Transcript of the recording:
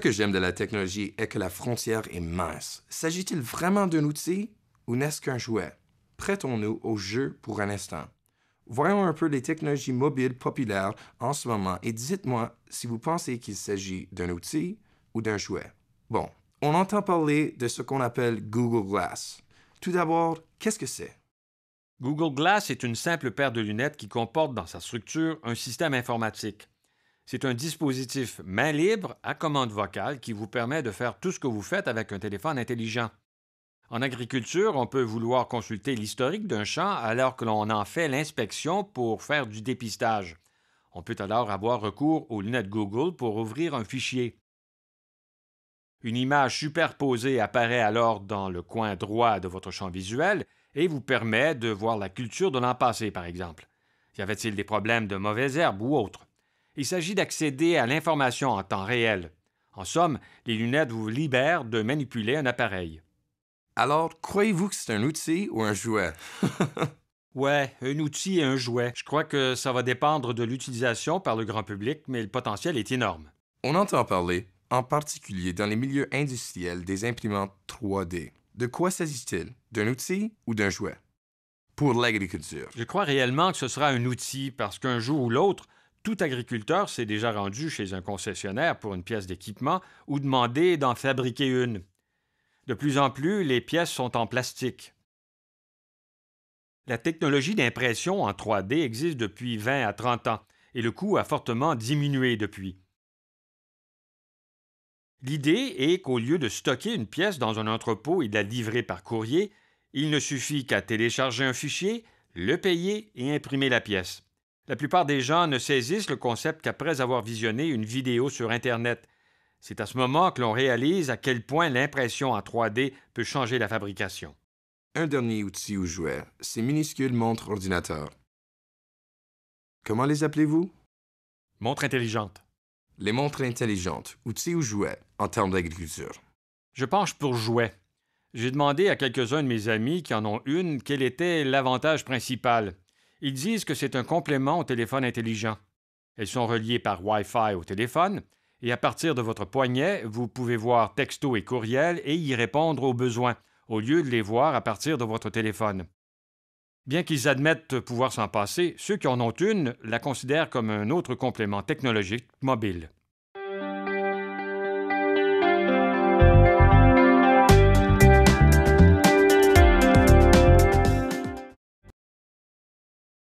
Ce que j'aime de la technologie est que la frontière est mince. S'agit-il vraiment d'un outil ou n'est-ce qu'un jouet? Prêtons-nous au jeu pour un instant. Voyons un peu les technologies mobiles populaires en ce moment et dites-moi si vous pensez qu'il s'agit d'un outil ou d'un jouet. Bon, on entend parler de ce qu'on appelle Google Glass. Tout d'abord, qu'est-ce que c'est? Google Glass est une simple paire de lunettes qui comporte dans sa structure un système informatique. C'est un dispositif main libre à commande vocale qui vous permet de faire tout ce que vous faites avec un téléphone intelligent. En agriculture, on peut vouloir consulter l'historique d'un champ alors que l'on en fait l'inspection pour faire du dépistage. On peut alors avoir recours aux lunettes Google pour ouvrir un fichier. Une image superposée apparaît alors dans le coin droit de votre champ visuel et vous permet de voir la culture de l'an passé, par exemple. Y avait-il des problèmes de mauvaises herbes ou autres? Il s'agit d'accéder à l'information en temps réel. En somme, les lunettes vous libèrent de manipuler un appareil. Alors, croyez-vous que c'est un outil ou un jouet? Ouais, un outil et un jouet. Je crois que ça va dépendre de l'utilisation par le grand public, mais le potentiel est énorme. On entend parler, en particulier dans les milieux industriels, des imprimantes 3D. De quoi s'agit-il? D'un outil ou d'un jouet? Pour l'agriculture. Je crois réellement que ce sera un outil parce qu'un jour ou l'autre, tout agriculteur s'est déjà rendu chez un concessionnaire pour une pièce d'équipement ou demandé d'en fabriquer une. De plus en plus, les pièces sont en plastique. La technologie d'impression en 3D existe depuis 20 à 30 ans et le coût a fortement diminué depuis. L'idée est qu'au lieu de stocker une pièce dans un entrepôt et de la livrer par courrier, il ne suffit qu'à télécharger un fichier, le payer et imprimer la pièce. La plupart des gens ne saisissent le concept qu'après avoir visionné une vidéo sur Internet. C'est à ce moment que l'on réalise à quel point l'impression en 3D peut changer la fabrication. Un dernier outil ou jouet, ces minuscules montres ordinateurs. Comment les appelez-vous? Montre intelligente. Les montres intelligentes, outils ou jouets, en termes d'agriculture. Je penche pour jouet. J'ai demandé à quelques-uns de mes amis qui en ont une quel était l'avantage principal. Ils disent que c'est un complément au téléphone intelligent. Elles sont reliées par Wi-Fi au téléphone et à partir de votre poignet, vous pouvez voir texto et courriel et y répondre aux besoins, au lieu de les voir à partir de votre téléphone. Bien qu'ils admettent pouvoir s'en passer, ceux qui en ont une la considèrent comme un autre complément technologique mobile.